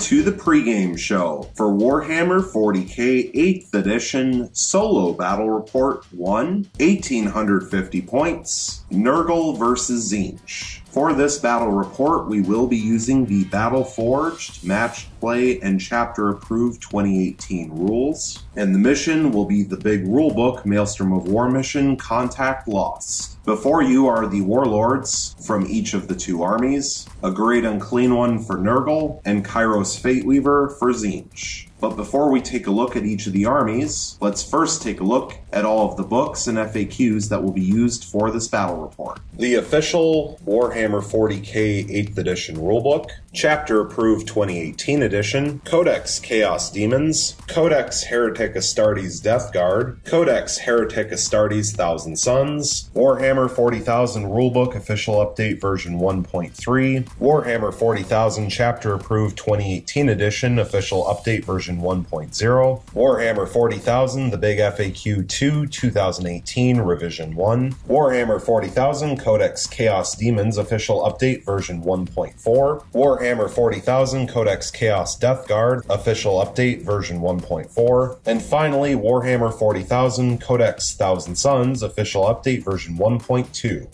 to the pregame show for Warhammer 40k 8th edition Solo Battle Report 1, 1850 points, Nurgle vs. Tzeentch. For this battle report, we will be using the Battle Forged, Matched Play, and Chapter Approved 2018 rules, and the mission will be the big rulebook Maelstrom of War mission, Contact Lost. Before you are the warlords from each of the two armies, a Great Unclean One for Nurgle, and Kairos Fateweaver for Tzeentch. But before we take a look at each of the armies, let's first take a look at all of the books and FAQs that will be used for this battle report. The official Warhammer 40k 8th edition rulebook, Chapter Approved 2018 edition, Codex Chaos Demons, Codex Heretic Astartes Death Guard, Codex Heretic Astartes Thousand Sons, Warhammer 40,000 Rulebook Official Update version 1.3, Warhammer 40,000 Chapter Approved 2018 edition Official Update version 1.0, Warhammer 40,000 The Big FAQ 2 2018 Revision 1, Warhammer 40,000 Codex Chaos Demons Official Update version 1.4, Warhammer 40,000 Codex Chaos Death Guard Official Update version 1.4, and finally Warhammer 40,000 Codex Thousand Sons Official Update version 1.2.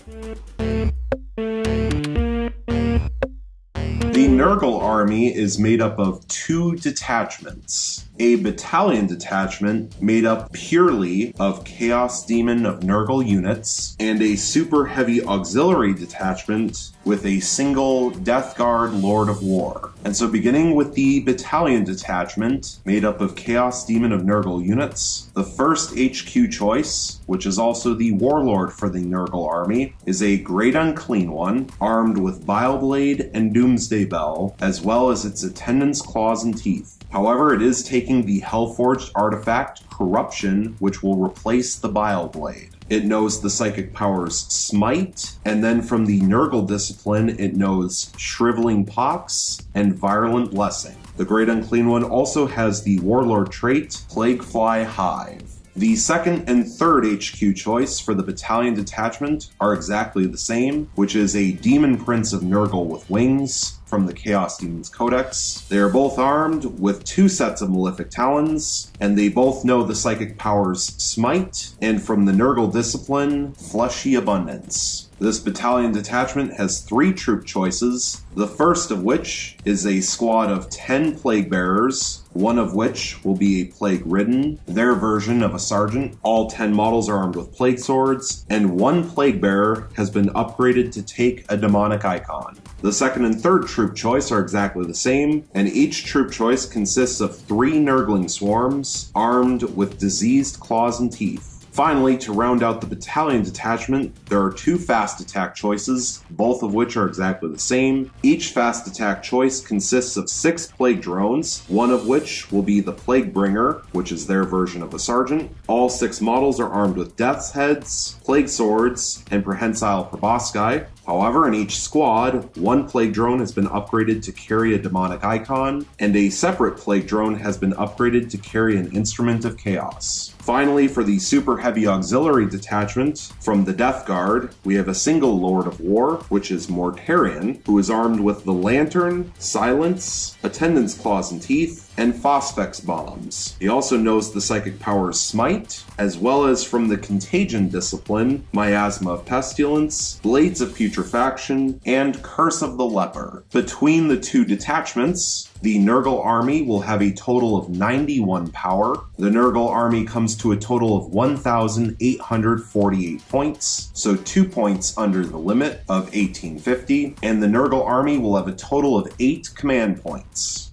The Nergal Army is made up of two detachments. A battalion detachment made up purely of Chaos Demon of Nurgle units, and a super heavy auxiliary detachment with a single Death Guard Lord of War. And so beginning with the battalion detachment made up of Chaos Demon of Nurgle units, the first HQ choice, which is also the warlord for the Nergal Army, is a Great Unclean One, armed with Bileblade and Doomsday Bell, as well as its attendants, claws, and teeth. However, it is taking the Hellforged artifact Corruption, which will replace the Bileblade. It knows the psychic powers Smite, and then from the Nurgle discipline, it knows Shriveling Pox and Virulent Blessing. The Great Unclean One also has the Warlord trait Plaguefly Hive. The second and third HQ choice for the battalion detachment are exactly the same, which is a Demon Prince of Nurgle with wings from the Chaos Demons Codex. They are both armed with two sets of Malefic Talons, and they both know the psychic powers Smite, and from the Nurgle discipline, Fleshy Abundance. This battalion detachment has three troop choices, the first of which is a squad of 10 Plague Bearers, one of which will be a Plague-ridden, their version of a sergeant. All 10 models are armed with Plague Swords, and one Plague Bearer has been upgraded to take a Demonic Icon. The second and third troop choice are exactly the same, and each troop choice consists of 3 Nurgling Swarms, armed with Diseased Claws and Teeth. Finally, to round out the battalion detachment, there are 2 fast attack choices, both of which are exactly the same. Each fast attack choice consists of 6 plague drones, one of which will be the Plague Bringer, which is their version of a sergeant. All 6 models are armed with Death's Heads, Plague Swords, and Prehensile Proboscis. However, in each squad, one Plague Drone has been upgraded to carry a Demonic Icon, and a separate Plague Drone has been upgraded to carry an Instrument of Chaos. Finally, for the Super Heavy Auxiliary Detachment, from the Death Guard, we have a single Lord of War, which is Mortarion, who is armed with the Lantern, Silence, Attendant's Claws and Teeth, and Phosphex Bombs. He also knows the psychic powers Smite, as well as from the Contagion discipline, Miasma of Pestilence, Blades of Putrefaction, and Curse of the Leper. Between the two detachments, the Nergal Army will have a total of 91 power. The Nergal Army comes to a total of 1,848 points, so 2 points under the limit of 1850, and the Nergal Army will have a total of 8 command points.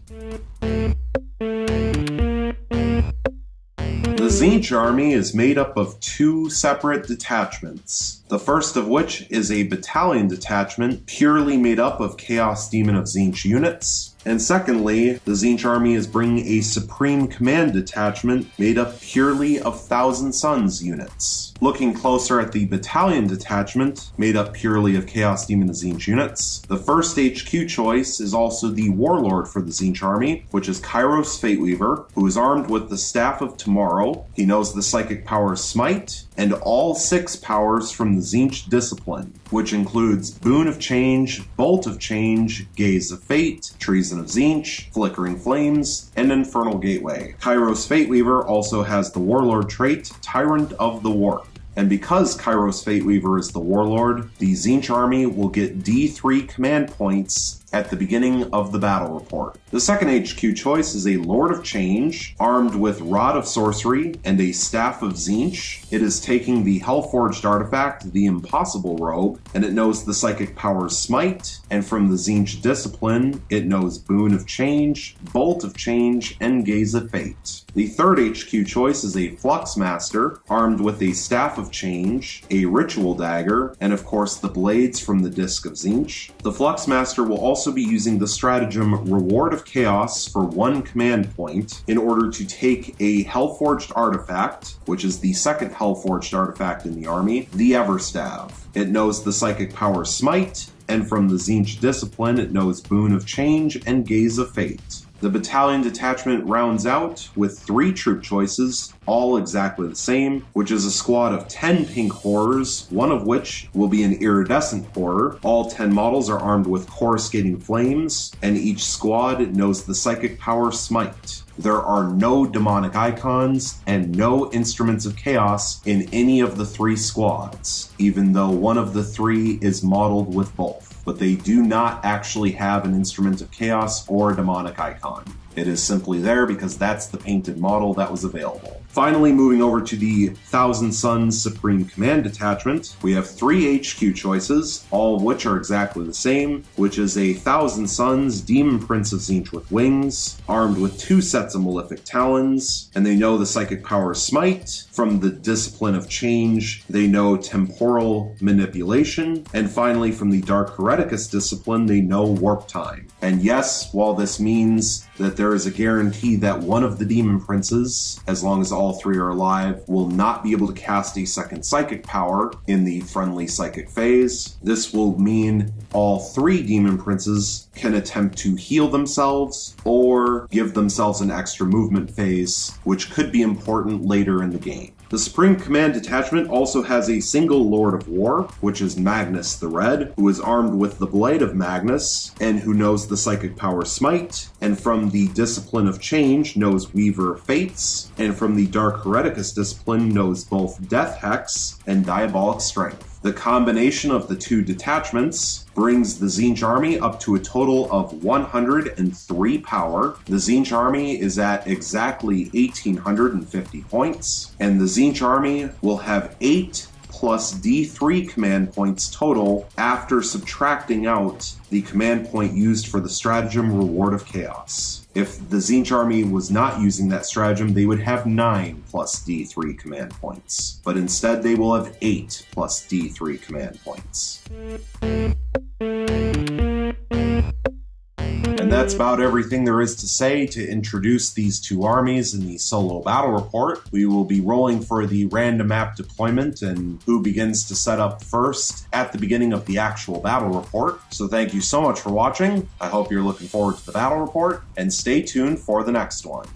The Tzeentch Army is made up of 2 separate detachments. The first of which is a battalion detachment purely made up of Chaos Demon of Tzeentch units. And secondly, the Tzeentch Army is bringing a Supreme Command detachment made up purely of Thousand Sons units. Looking closer at the battalion detachment, made up purely of Chaos Demon of Tzeentch units, the first HQ choice is also the warlord for the Tzeentch Army, which is Kairos Fateweaver, who is armed with the Staff of Tomorrow. He knows the psychic powers Smite, and all 6 powers from the Tzeentch discipline, which includes Boon of Change, Bolt of Change, Gaze of Fate, Treason Citizen of Tzeentch, Flickering Flames, and Infernal Gateway. Kairos Fateweaver also has the Warlord trait, Tyrant of the Warp. And because Kairos Fateweaver is the Warlord, the Tzeentch army will get D3 command points at the beginning of the battle report. The second HQ choice is a Lord of Change, armed with Rod of Sorcery and a Staff of Tzeentch. It is taking the Hellforged artifact, the Impossible Robe, and it knows the psychic powers Smite, and from the Tzeentch discipline, it knows Boon of Change, Bolt of Change, and Gaze of Fate. The third HQ choice is a Flux Master, armed with a Staff of Change, a Ritual Dagger, and of course the blades from the Disc of Tzeentch. The Flux Master will also be using the stratagem Reward of Chaos for 1 command point in order to take a Hellforged artifact, which is the second Hellforged artifact in the army, the Everstav. It knows the psychic power Smite, and from the Tzeentch discipline it knows Boon of Change and Gaze of Fate. The battalion detachment rounds out with 3 troop choices, all exactly the same, which is a squad of 10 pink horrors, one of which will be an iridescent horror. All 10 models are armed with coruscating flames, and each squad knows the psychic power Smite. There are no demonic icons and no instruments of chaos in any of the 3 squads, even though one of the 3 is modeled with both. But they do not actually have an instrument of chaos or a demonic icon. It is simply there because that's the painted model that was available. Finally, moving over to the Thousand Suns Supreme Command Detachment, we have 3 HQ choices, all of which are exactly the same, which is a Thousand Suns Demon Prince of Tzeentch with wings, armed with 2 sets of Malefic Talons, and they know the psychic power Smite. From the Discipline of Change, they know Temporal Manipulation, and finally from the Dark Hereticus discipline, they know Warp Time. And yes, while this means that there is a guarantee that one of the Demon Princes, as long as all 3 are alive, will not be able to cast a second psychic power in the friendly psychic phase. This will mean all 3 Demon Princes can attempt to heal themselves or give themselves an extra movement phase, which could be important later in the game. The Supreme Command Detachment also has a single Lord of War, which is Magnus the Red, who is armed with the Blade of Magnus, and who knows the psychic power Smite, and from the Discipline of Change knows Weaver of Fates, and from the Dark Hereticus discipline knows both Death Hex and Diabolic Strength. The combination of the 2 detachments brings the Tzeentch army up to a total of 103 power. The Tzeentch army is at exactly 1,850 points, and the Tzeentch army will have 8 plus D3 command points total after subtracting out the command point used for the stratagem Reward of Chaos. If the Tzeentch army was not using that stratagem, they would have 9 plus D3 command points. But instead, they will have 8 plus D3 command points. And that's about everything there is to say to introduce these 2 armies in the solo battle report. We will be rolling for the random map deployment and who begins to set up first at the beginning of the actual battle report. So thank you so much for watching. I hope you're looking forward to the battle report, and stay tuned for the next one.